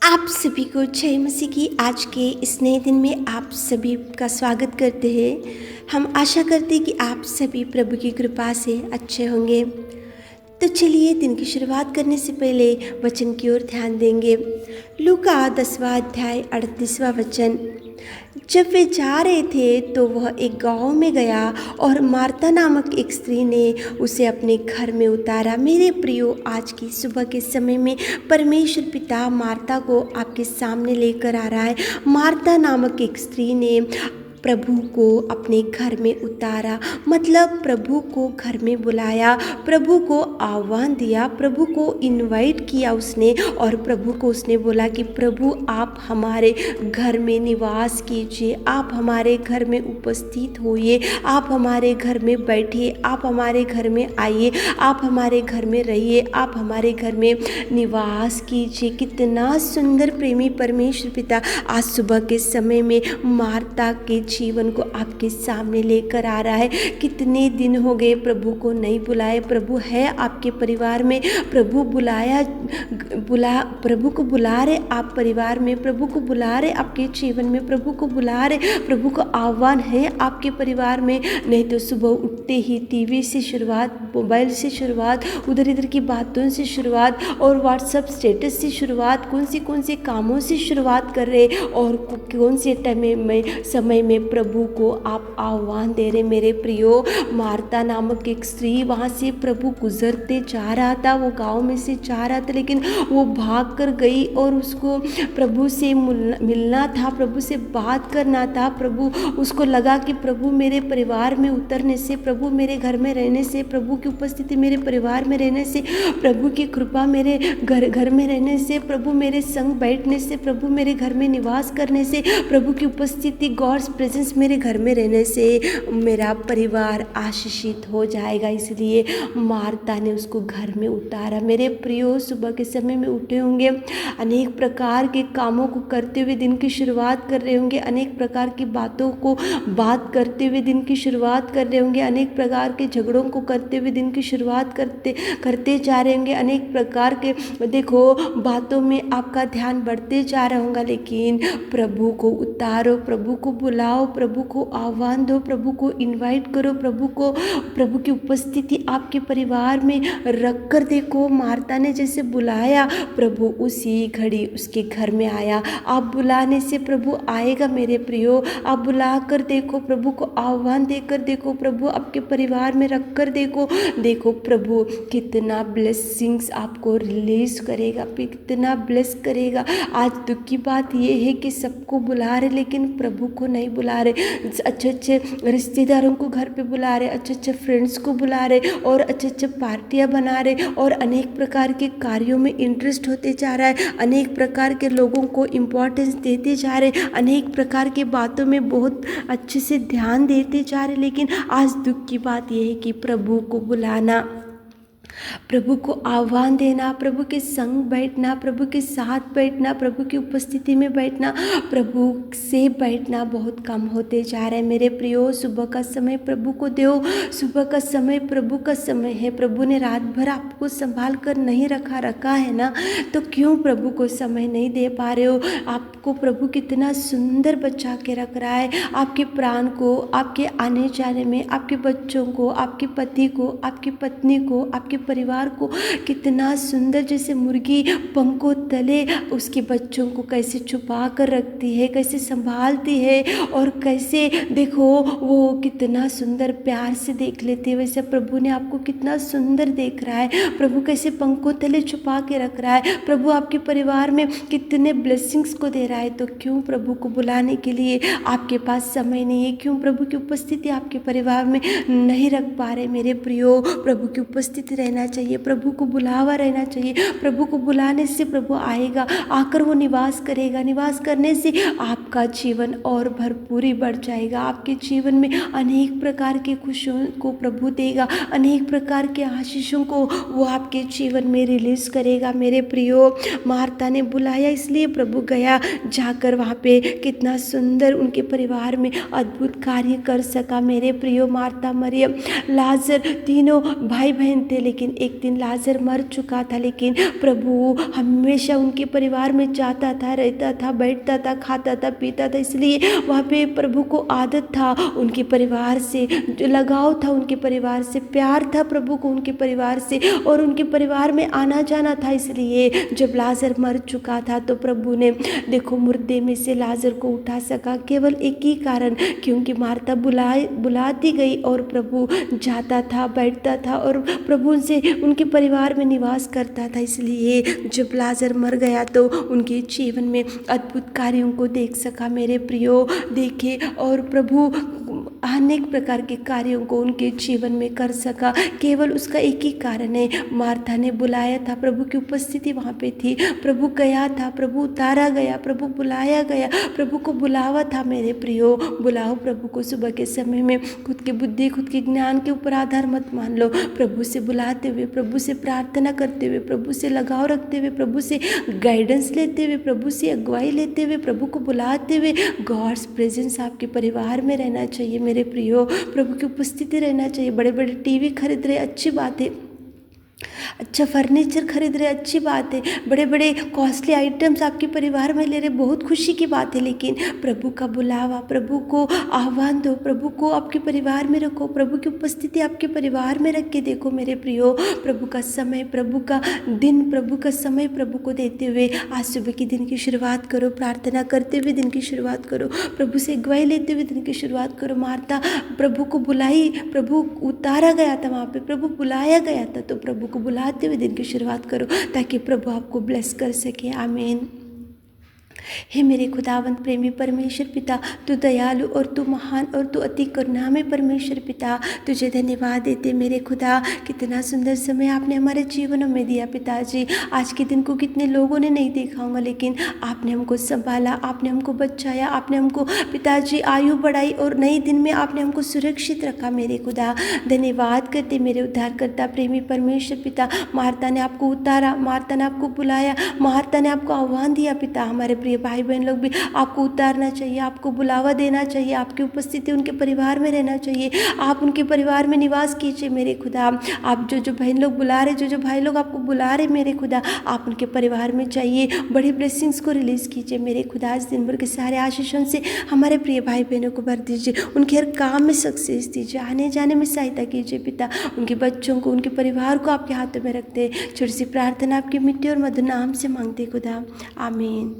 आप सभी को जय मसीह की आज के इस नए दिन में आप सभी का स्वागत करते हैं। हम आशा करते हैं कि आप सभी प्रभु की कृपा से अच्छे होंगे। तो चलिए दिन की शुरुआत करने से पहले वचन की ओर ध्यान देंगे। लूका 10वां अध्याय 38वां वचन। जब वे जा रहे थे तो वह एक गांव में गया और मार्ता नामक एक स्त्री ने उसे अपने घर में उतारा। मेरे प्रियो, आज की सुबह के समय में परमेश्वर पिता मार्ता को आपके सामने लेकर आ रहा है। मार्ता नामक एक स्त्री ने प्रभु को अपने घर में उतारा, मतलब प्रभु को घर में बुलाया, प्रभु को आह्वान दिया, प्रभु को इनवाइट किया उसने। और प्रभु को उसने बोला कि प्रभु आप हमारे घर में निवास कीजिए, आप हमारे घर में उपस्थित होइए, आप हमारे घर में बैठिए, आप हमारे घर में आइए, आप हमारे घर में रहिए, आप हमारे घर में निवास कीजिए। कितना सुंदर प्रेमी परमेश्वर पिता आज सुबह के समय में मार्ता के जीवन को आपके सामने लेकर आ रहा है। कितने दिन हो गए प्रभु को नहीं बुलाए। प्रभु है आपके परिवार में, प्रभु प्रभु को बुला रहे आप परिवार में, प्रभु को बुला रहे आपके जीवन में, प्रभु को बुला रहे, प्रभु को आह्वान है आपके परिवार में। नहीं तो सुबह उठते ही टीवी से शुरुआत, मोबाइल से शुरुआत, उधर इधर की बातों से शुरुआत और व्हाट्सएप स्टेटस से शुरुआत, कौन से कामों से शुरुआत कर रहे और कौन से समय में प्रभु को आप आह्वान दे रहे। मेरे प्रियो, मार्ता नामक एक स्त्री, वहाँ से प्रभु गुजरते जा रहा था, वो गांव में से जा रहा था, लेकिन वो भाग कर गई और उसको प्रभु से मिलना था, प्रभु से बात करना था। प्रभु उसको लगा कि प्रभु मेरे परिवार में उतरने से, प्रभु मेरे घर में रहने से, प्रभु की उपस्थिति मेरे परिवार में रहने से, प्रभु की कृपा मेरे घर में रहने से, प्रभु मेरे संग बैठने से, प्रभु मेरे घर में निवास करने से, प्रभु की उपस्थिति, गॉड्स प्रेजेंस मेरे घर में रहने से मेरा परिवार आशीषित हो जाएगा। इसलिए मार्ता ने उसको घर में उतारा। मेरे प्रियो, सुबह के समय में उठे होंगे, अनेक प्रकार के कामों को करते हुए दिन की शुरुआत कर रहे होंगे, अनेक प्रकार की बातों को बात करते हुए दिन की शुरुआत कर रहे होंगे, अनेक प्रकार के झगड़ों को करते हुए दिन की शुरुआत करते जा रहे होंगे, अनेक प्रकार के देखो बातों में आपका ध्यान बढ़ते जा रहा होगा। लेकिन प्रभु को उतारो, प्रभु को बुलाओ, प्रभु को आह्वान दो, प्रभु को इनवाइट करो, प्रभु की उपस्थिति आपके परिवार में रख कर देखो। मार्ता ने जैसे बुलाया, प्रभु उसी घड़ी उसके घर में आया। आप बुलाने से प्रभु आएगा मेरे प्रियो। आप बुला कर देखो, प्रभु को आह्वान देकर देखो, प्रभु आपके परिवार में रख कर देखो प्रभु कितना ब्लेसिंग्स आपको रिलीज करेगा, कितना ब्लेस करेगा। आज दुख की बात यह है कि सबको बुला रहे लेकिन प्रभु को नहीं बुला रहे। अच्छे रिश्तेदारों को घर पे बुला रहे, अच्छे फ्रेंड्स को बुला रहे और अच्छे पार्टियां बना रहे और अनेक प्रकार के कार्यों में इंटरेस्ट होते जा रहा है, अनेक प्रकार के लोगों को इम्पोर्टेंस देते जा रहे, अनेक प्रकार के बातों में बहुत अच्छे से ध्यान देते जा रहे। लेकिन आज दुख की बात यह है कि प्रभु को बुलाना, प्रभु को आह्वान देना, प्रभु के संग बैठना, प्रभु के साथ बैठना, प्रभु की उपस्थिति में बैठना, प्रभु से बैठना बहुत कम होते जा रहा है। मेरे प्रियो, सुबह का समय प्रभु को दो। सुबह का समय प्रभु का समय है। प्रभु ने रात भर आपको संभाल कर नहीं रखा है ना, तो क्यों प्रभु को समय नहीं दे पा रहे हो? आपको प्रभु कितना सुंदर बचा के रख रहा है, आपके प्राण को, आपके आने जाने में, आपके बच्चों को, आपके पति को, आपकी पत्नी को, आपके परिवार को कितना सुंदर, जैसे मुर्गी पंखों तले उसके बच्चों को कैसे छुपा कर रखती है, कैसे संभालती है और कैसे देखो वो कितना सुंदर प्यार से देख लेती है, वैसे प्रभु ने आपको कितना सुंदर देख रहा है। प्रभु कैसे पंखों तले छुपा के रख रहा है, प्रभु आपके परिवार में कितने ब्लेसिंग्स को दे रहा है। तो क्यों प्रभु को बुलाने के लिए आपके पास समय नहीं है? क्यों प्रभु की उपस्थिति आपके परिवार में नहीं रख पा रहे? मेरे प्रियो, प्रभु की उपस्थिति रहना चाहिए, प्रभु को बुलावा रहना चाहिए। प्रभु को बुलाने से प्रभु आएगा, आकर वो निवास करेगा, निवास करने से आपका जीवन और भरपूरी बढ़ जाएगा। आपके जीवन में अनेक प्रकार की खुशियों को प्रभु देगा, अनेक प्रकार के आशीषों को वो आपके जीवन में रिलीज करेगा। मेरे प्रियो, मार्ता ने बुलाया इसलिए प्रभु गया, जाकर वहाँ पे कितना सुंदर उनके परिवार में अद्भुत कार्य कर सका। मेरे प्रियो, मार्ता, मरियम, लाजर तीनों भाई बहन थे, लेकिन लेकिन एक दिन लाजर मर चुका था, लेकिन प्रभु हमेशा उनके परिवार में जाता था, रहता था, बैठता था, खाता था, पीता था। इसलिए वहाँ पे प्रभु को आदत था, उनके परिवार से जो लगाव था, उनके परिवार से प्यार था प्रभु को, उनके परिवार से, और उनके परिवार में आना जाना था। इसलिए जब लाजर मर चुका था तो प्रभु ने देखो मुर्दे में से लाजर को उठा सका, केवल एक ही कारण, क्योंकि मार्था बुलाती गई और प्रभु जाता था, बैठता था और प्रभु उनसे उनके परिवार में निवास करता था। इसलिए जब लाजर मर गया तो उनके जीवन में अद्भुत कार्यों को देख सका मेरे प्रियो, देखे, और प्रभु अनेक प्रकार के कार्यों को उनके जीवन में कर सका। केवल उसका एक ही कारण है, मार्था ने बुलाया था, प्रभु की उपस्थिति वहाँ पे थी, प्रभु गया था, प्रभु उतारा गया, प्रभु बुलाया गया, प्रभु को बुलावा था मेरे प्रियो। बुलाओ प्रभु को सुबह के समय में, खुद की बुद्धि, खुद के ज्ञान के ऊपर आधार मत मान लो, प्रभु से बुलाते हुए, प्रभु से प्रार्थना करते हुए, प्रभु से लगाव रखते हुए, प्रभु से गाइडेंस लेते हुए, प्रभु से अगुवाई लेते हुए, प्रभु को बुलाते हुए गॉड्स प्रेजेंस आपके परिवार में रहना चाहिए मेरे प्रियो। प्रभु की उपस्थिति रहना चाहिए। बड़े बड़े टीवी खरीद रहे, अच्छी बात है, अच्छा फर्नीचर खरीद रहे, अच्छी बात है, बड़े बड़े कॉस्टली आइटम्स आपके परिवार में ले रहे, बहुत खुशी की बात है, लेकिन प्रभु का बुलावा, प्रभु को आह्वान दो, प्रभु को आपके परिवार में रखो, प्रभु की उपस्थिति आपके परिवार में रख के देखो मेरे प्रियो। प्रभु का समय, प्रभु का दिन, प्रभु का समय प्रभु को देते हुए आज सुबह के दिन की शुरुआत करो, प्रार्थना करते हुए दिन की शुरुआत करो, प्रभु से अगुवाई लेते हुए दिन की शुरुआत करो। मार्था प्रभु को बुलाई, प्रभु उतारा गया था वहाँ पे, प्रभु बुलाया गया था, तो प्रभु को बुलाते हुए दिन की शुरुआत करो ताकि प्रभु आपको ब्लेस कर सके। आमीन। हे मेरे खुदावंत प्रेमी परमेश्वर पिता, तू दयालु और तू महान और तू अति करुणामय परमेश्वर पिता, तुझे धन्यवाद देते मेरे खुदा। कितना सुंदर समय आपने हमारे जीवनों में दिया पिताजी। आज के दिन को कितने लोगों ने नहीं देखा होगा, लेकिन आपने हमको संभाला, आपने हमको बचाया, आपने हमको पिताजी आयु बढ़ाई और नए दिन में आपने हमको सुरक्षित रखा मेरे खुदा। धन्यवाद करते मेरे उद्धारकर्ता प्रेमी परमेश्वर पिता। मार्था ने आपको उतारा, मार्था ने आपको बुलाया, मार्था ने आपको आह्वान दिया पिता। हमारे प्रिय भाई बहन लोग भी आपको उतारना चाहिए, आपको बुलावा देना चाहिए, आपकी उपस्थिति उनके परिवार में रहना चाहिए, आप उनके परिवार में निवास कीजिए मेरे खुदा। आप जो बहन लोग बुला रहे, जो भाई लोग आपको बुला रहे मेरे खुदा, आप उनके परिवार में चाहिए, बड़ी ब्लेसिंग्स को रिलीज़ कीजिए मेरे खुदा। आज दिन भर के सारे आशीषों से हमारे प्रिय भाई बहनों को भर दीजिए, उनके हर काम में सक्सेस दीजिए, आने जाने में सहायता कीजिए पिता। उनके बच्चों को, उनके परिवार को आपके हाथों में रखते, छोटी सी प्रार्थना आपके मिट्टी और मधुर नाम से मांगते खुदा, आमीन।